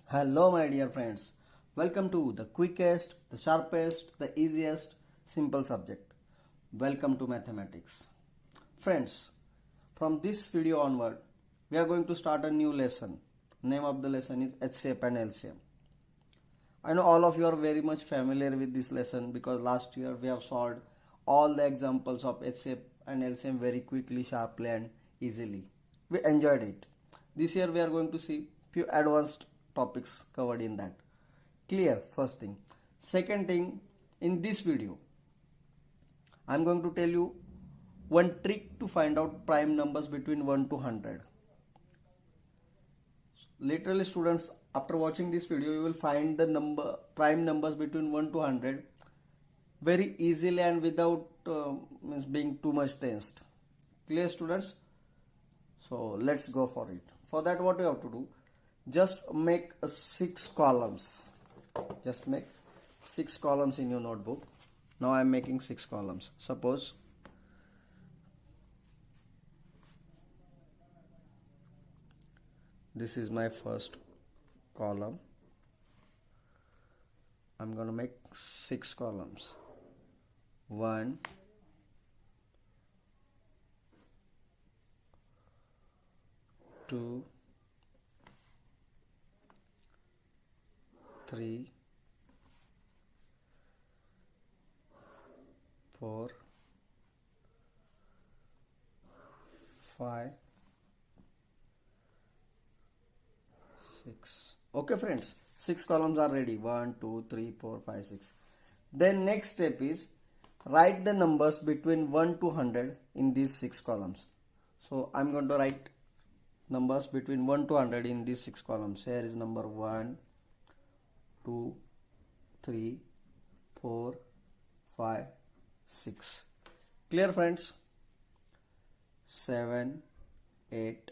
Hello, my dear friends. Welcome to the quickest, the sharpest, the easiest, simple subject. Welcome to mathematics. Friends, from this video onward, we are going to start a new lesson. Name of the lesson is HCF and LCM. I know all of you are very much familiar with this lesson because last year we have solved all the examples of HCF and LCM very quickly, sharply and easily. We enjoyed it. This year we are going to see few advanced topics covered in that. Clear? First thing. Second thing, in this video I am going to tell you one trick to find out prime numbers between 1 to 100. Literally students, after watching this video you will find the prime numbers between 1 to 100 very easily and without being too much tensed. Clear students? So let's go for it. For that what you have to do, just make 6 columns. Just make 6 columns in your notebook. Now I am making 6 columns. Suppose this is my first column. I'm going to make 6 columns. 1, 2, 3, 4, 5, 6. Okay friends, 6 columns are ready. 1, 2, 3, 4, 5, 6. Then next step is write the numbers between 1 to 100 in these 6 columns. So I'm going to write numbers between 1 to 100 in these 6 columns. Here is number 1, 2, 3, 4, 5, 6. Clear friends? 7, 8,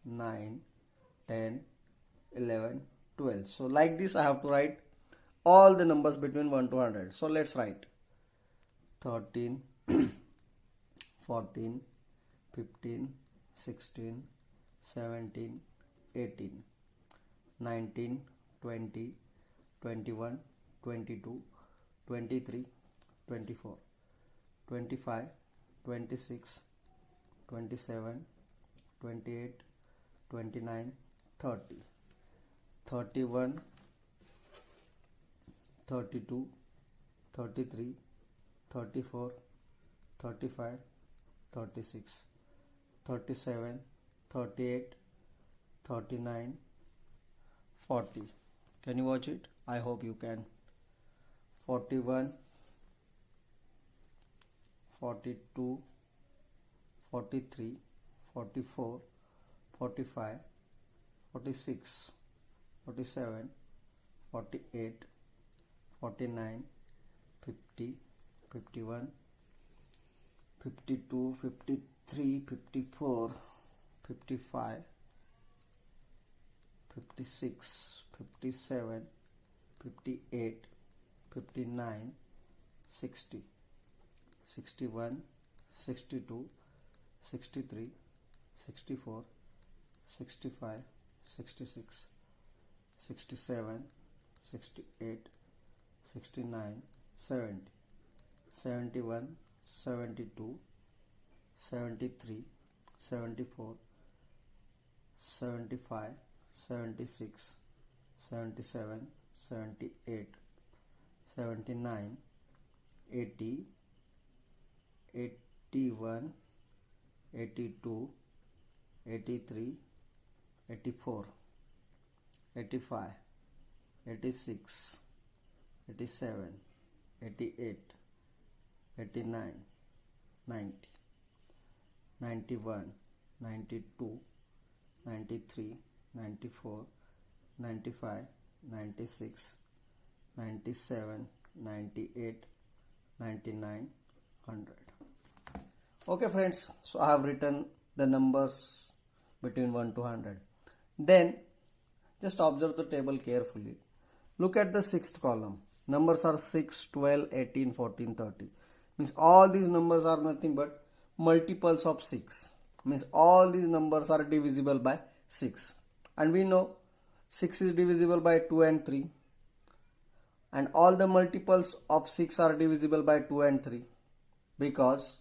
9, 10, 11, 12. So like this I have to write all the numbers between 1 to 100. So let's write 13, 14, 15, 16, 17, 18, 19, 20, 21, 22, 23, 24, 25, 26, 27, 28, 29, 30, 31, 32, 33, 34, 35, 36, 37, 38, 39, 40. Can you watch it? I hope you can. 41, 42, 43, 44, 45, 46, 47, 48, 49, 50, 51, 52, 53, 54, 55, 56, 57, 58, 59, 60, 61, 62, 63, 64, 65, 66, 67, 68, 69, 70, 71, 72, 73, 74, 75, 76, 77, 78, 79, 80, 81, 82, 83, 84, 85, 86, 87, 88, 89, 90, 91, 92, 93, 94, 95, 96, 97, 98, 99, 100. Okay friends, so I have written the numbers between 1 to 100. Then just observe the table carefully. Look at the 6th column. Numbers are 6, 12, 18, 14, 30. Means all these numbers are nothing but multiples of 6. Means all these numbers are divisible by 6. And we know 6 is divisible by 2 and 3, and all the multiples of 6 are divisible by 2 and 3, because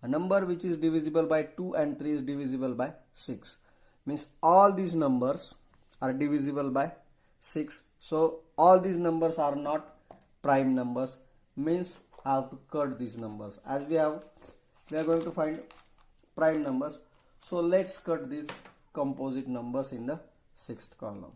a number which is divisible by 2 and 3 is divisible by 6. Means all these numbers are divisible by 6. So all these numbers are not prime numbers. Means I have to cut these numbers. As we are going to find prime numbers. So let's cut these composite numbers in the sixth column.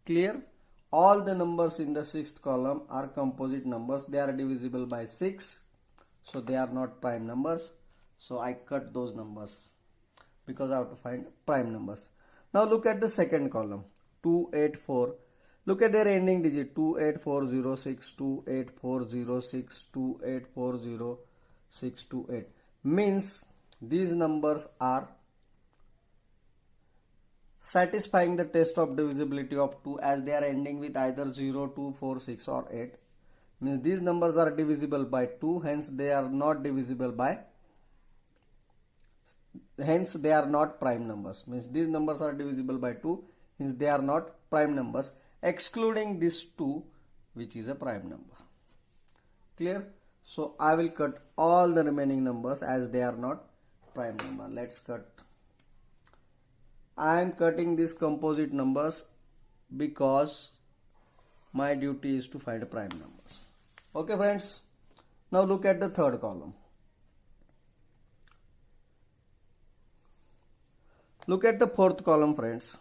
Clear? All the numbers in the sixth column are composite numbers. They are divisible by 6. So they are not prime numbers. So I cut those numbers because I have to find prime numbers. Now look at the second column. 284. Look at their ending digit. 28406, 28406, 2840628. Means these numbers are satisfying the test of divisibility of 2, as they are ending with either 0, 2, 4, 6 or 8. Means these numbers are divisible by 2, hence they are not divisible by, hence they are not prime numbers. Means these numbers are divisible by 2, hence they are not prime numbers, excluding this 2, which is a prime number. Clear? So I will cut all the remaining numbers as they are not prime number. Let's cut. I am cutting these composite numbers because my duty is to find prime numbers. Okay friends, now look at the third column. Look at the fourth column, friends.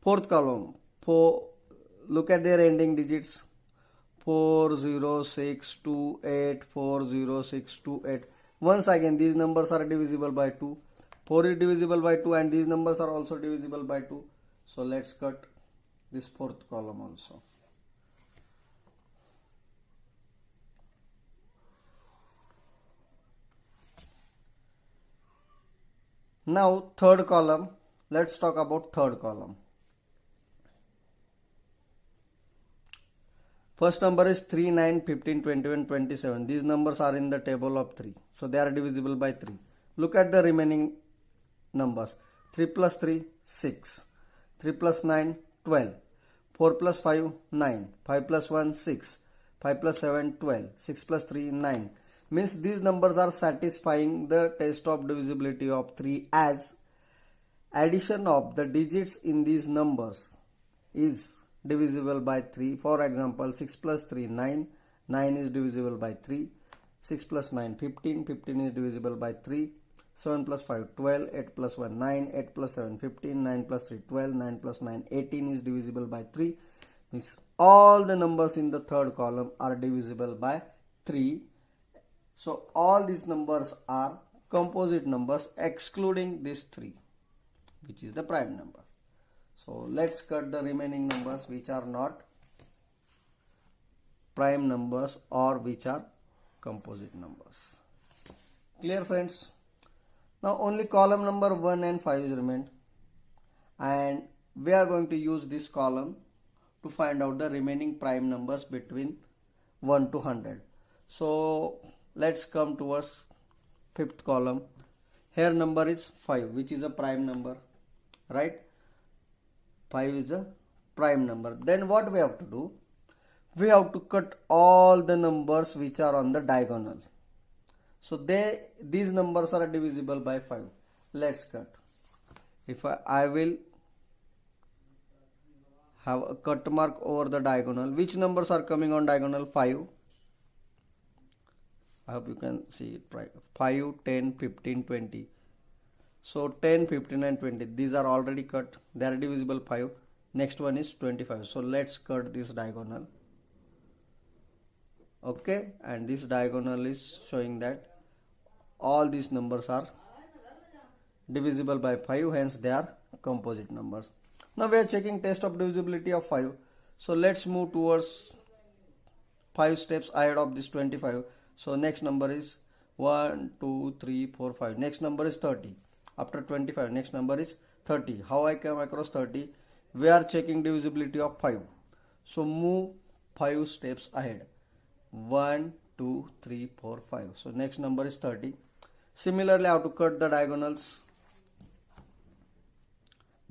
Fourth column, look at their ending digits. 40628, 40628. Once again, these numbers are divisible by 2. 4 is divisible by 2 and these numbers are also divisible by 2. So let's cut this fourth column also. Now third column, let's talk about third column. First number is 3, 9, 15, 21, 27. These numbers are in the table of 3. So they are divisible by 3. Look at the remaining numbers. 3 plus 3, 6. 3 plus 9, 12. 4 plus 5, 9. 5 plus 1, 6. 5 plus 7, 12. 6 plus 3, 9. Means these numbers are satisfying the test of divisibility of 3, as addition of the digits in these numbers is divisible by 3. For example, 6 plus 3, 9. 9 is divisible by 3. 6 plus 9, 15. 15 is divisible by 3. 7 plus 5, 12. 8 plus 1, 9. 8 plus 7, 15. 9 plus 3, 12. 9 plus 9, 18 is divisible by 3. Means all the numbers in the third column are divisible by 3. So all these numbers are composite numbers excluding this 3, which is the prime number. So let's cut the remaining numbers which are not prime numbers or which are composite numbers. Clear friends? Now only column number 1 and 5 is remained, and we are going to use this column to find out the remaining prime numbers between 1 to 100. So let's come towards fifth column. Here number is 5, which is a prime number, right? 5 is a prime number. Then what we have to do? We have to cut all the numbers which are on the diagonal. So these numbers are divisible by 5. Let's cut. If I will have a cut mark over the diagonal, which numbers are coming on diagonal? 5. I hope you can see it right. 5, 10, 15, 20. So 10, 15 and 20. These are already cut. They are divisible 5. Next one is 25. So let's cut this diagonal. Okay. And this diagonal is showing that all these numbers are divisible by 5. Hence they are composite numbers. Now we are checking test of divisibility of 5. So let's move towards 5 steps ahead of this 25. So next number is 1, 2, 3, 4, 5. Next number is 30. After 25, next number is 30. How I come across 30? We are checking divisibility of 5. So move 5 steps ahead. 1, 2, 3, 4, 5. So next number is 30. Similarly, I have to cut the diagonals.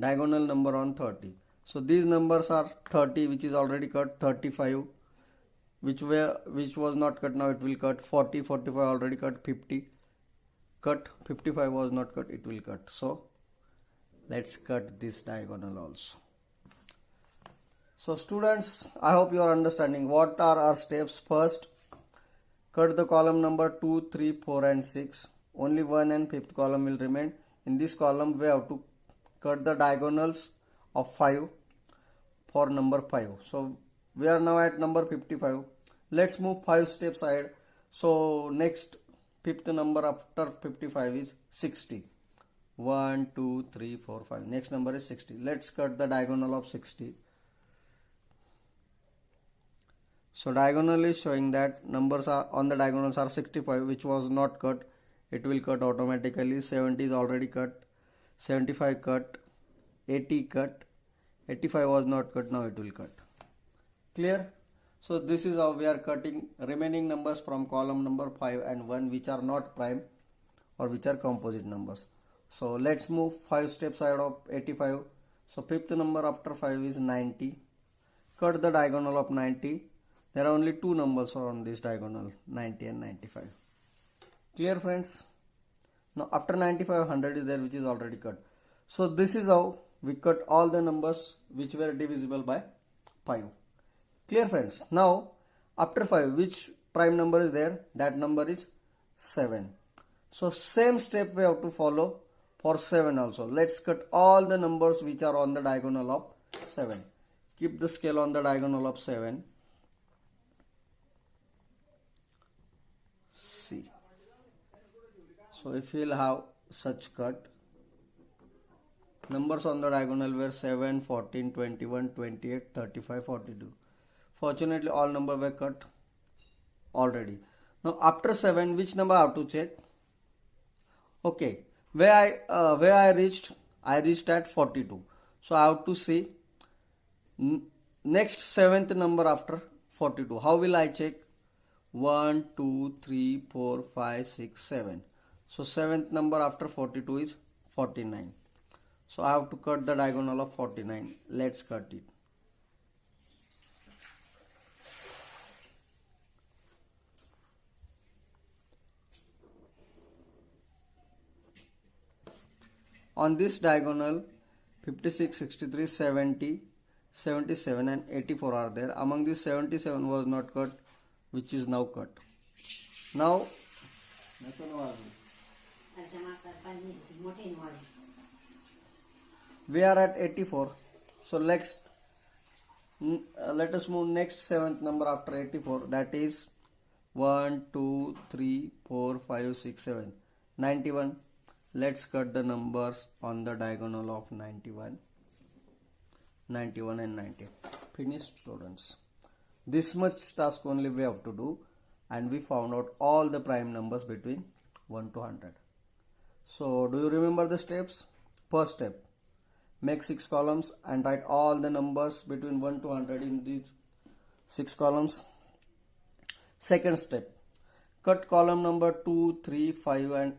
Diagonal number on 30. So these numbers are 30, which is already cut, 35, which was not cut, now it will cut, 40, 45 already cut, 50 cut, 55 was not cut, it will cut. So let's cut this diagonal also. So students, I hope you are understanding what are our steps. First, cut the column number 2, 3, 4 and 6. Only 1 and 5th column will remain. In this column we have to cut the diagonals of 5 for number 5. So we are now at number 55. Let's move 5 steps ahead. So next 5th number after 55 is 60. 1, 2, 3, 4, 5. Next number is 60. Let's cut the diagonal of 60. So diagonal is showing that numbers are on the diagonals are 65, which was not cut. It will cut automatically. 70 is already cut. 75 cut. 80 cut. 85 was not cut. Now it will cut. Clear? So this is how we are cutting remaining numbers from column number 5 and 1, which are not prime or which are composite numbers. So let's move 5 steps ahead of 85. So 5th number after 5 is 90. Cut the diagonal of 90. There are only 2 numbers on this diagonal, 90 and 95. Clear, friends? Now after 95, 100 is there, which is already cut. So this is how we cut all the numbers which were divisible by 5. Clear, friends? Now after 5, which prime number is there? That number is 7. So same step we have to follow for 7 also. Let's cut all the numbers which are on the diagonal of 7. Keep the scale on the diagonal of 7. See. So if we will have such cut, numbers on the diagonal were 7, 14, 21, 28, 35, 42. Fortunately, all numbers were cut already. Now after 7, which number I have to check? Okay, where I reached at 42. So I have to see next 7th number after 42. How will I check? 1, 2, 3, 4, 5, 6, 7. So 7th number after 42 is 49. So I have to cut the diagonal of 49. Let's cut it. On this diagonal, 56, 63, 70, 77 and 84 are there. Among these, 77 was not cut, which is now cut. Now, we are at 84. So let us move next 7th number after 84. That is 1, 2, 3, 4, 5, 6, 7. 91. Let's cut the numbers on the diagonal of 91. 91 and 90. Finished, students. This much task only we have to do, and we found out all the prime numbers between 1 to 100. So do you remember the steps? First step, make 6 columns and write all the numbers between 1 to 100 in these 6 columns. Second step, cut column number 2, 3, 5 and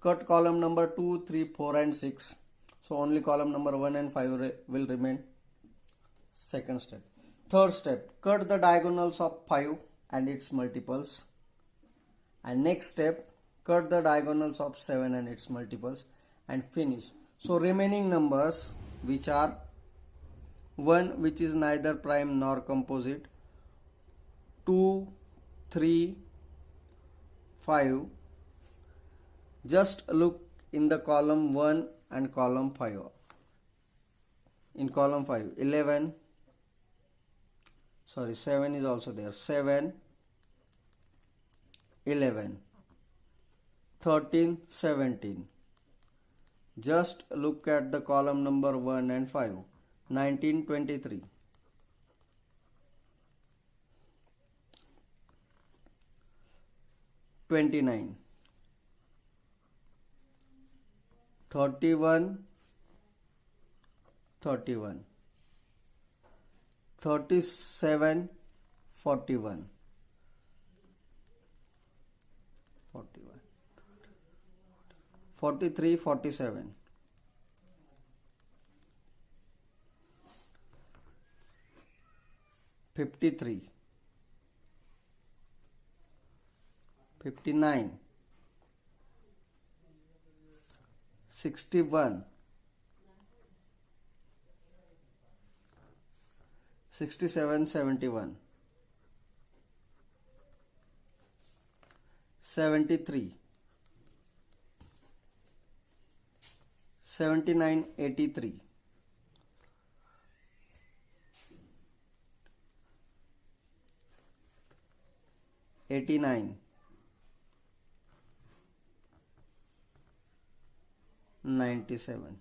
cut column number 2, 3, 4 and 6. So only column number 1 and 5 will remain. Second step. Third step, cut the diagonals of 5 and its multiples. And next step, cut the diagonals of 7 and its multiples and finish. So remaining numbers, which are 1, which is neither prime nor composite, 2, 3, 5, just look in the column 1 and column 5. In column 5, 7 is also there. 7, 11, 13, 17. Just look at the column number 1 and 5. 19, 23. 29. 31, 31. 37, 41. 41. 43, 47. 53, 59, 61, 67, 71, 73, 79, 83, 89, 97.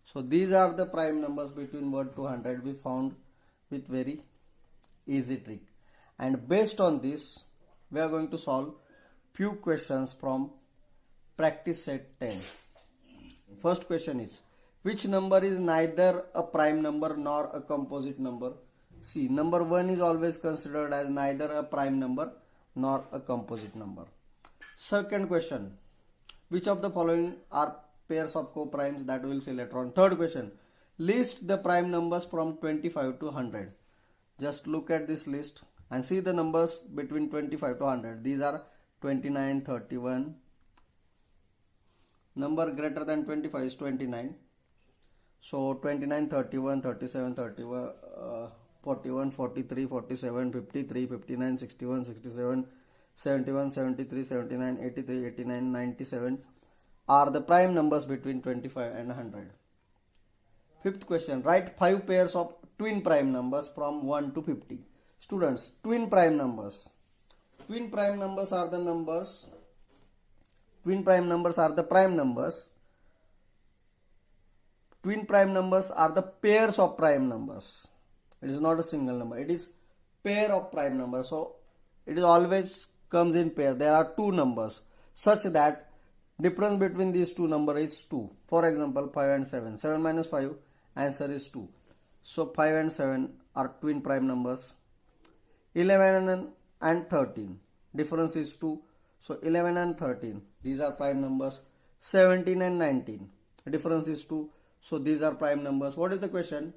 So these are the prime numbers between 1 to 100 we found with very easy trick, and based on this we are going to solve few questions from practice set 10. First question is, which number is neither a prime number nor a composite number? See, number 1 is always considered as neither a prime number nor a composite number. Second question, which of the following are pairs of co-primes? That we will see later on. Third question, list the prime numbers from 25 to 100. Just look at this list and see the numbers between 25 to 100. These are 29, 31. Number greater than 25 is 29. So 29, 31, 37, 31, 41, 43, 47, 53, 59, 61, 67, 71, 73, 79, 83, 89, 97 are the prime numbers between 25 and 100. Fifth question, write 5 pairs of twin prime numbers from 1 to 50. Students, twin prime numbers. Twin prime numbers are the numbers. Twin prime numbers are the prime numbers. Twin prime numbers are the pairs of prime numbers. It is not a single number. It is pair of prime numbers. So it is always comes in pair. There are two numbers such that difference between these two numbers is 2. For example, 5 and 7. 7 minus 5, answer is 2. So 5 and 7 are twin prime numbers. 11 and 13, difference is 2. So 11 and 13, these are prime numbers. 17 and 19, difference is 2. So these are prime numbers. What is the question?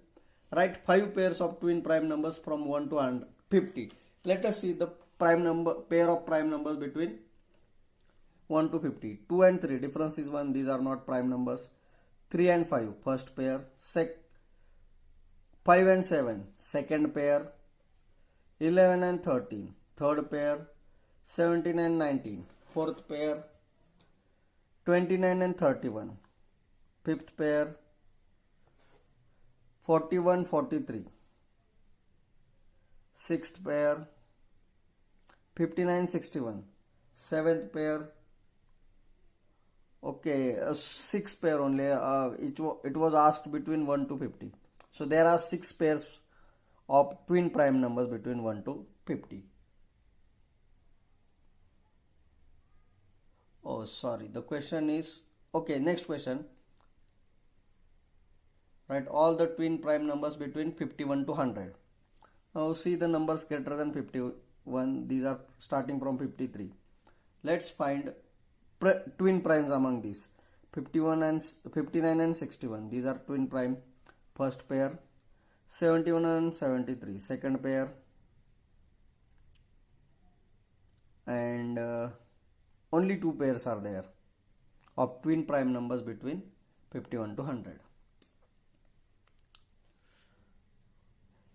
Write 5 pairs of twin prime numbers from 1 to 50. Let us see the pair of prime numbers between 1 to 50. 2 and 3, difference is 1. These are not prime numbers. 3 and 5, first pair. 5 and 7, second pair. 11 and 13, third pair. 17 and 19, fourth pair. 29 and 31, fifth pair. 41, 43, sixth pair. 59, 61, seventh pair. Okay, sixth pair only. It was asked between 1 to 50. So there are 6 pairs of twin prime numbers between 1 to 50. Oh, sorry. The question is, okay, next question. Write all the twin prime numbers between 51 to 100. Now see the numbers greater than 51. These are starting from 53. Let's find twin primes among these. 51 and 59 and 61. These are twin prime. First pair. 71 and 73. Second pair. And only 2 pairs are there of twin prime numbers between 51 to 100.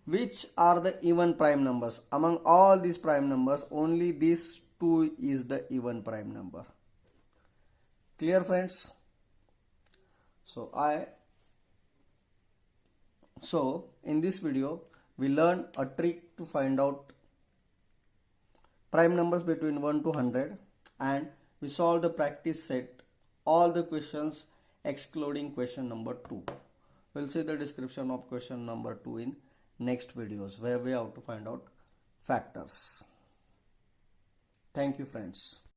Which are the even prime numbers? Among all these prime numbers, only these 2 is the even prime number. Clear, friends? So in this video we learn a trick to find out prime numbers between 1 to 100, and we solve the practice set all the questions excluding question number 2. We'll see the description of question number 2 in next videos where we have to find out factors. Thank you, friends.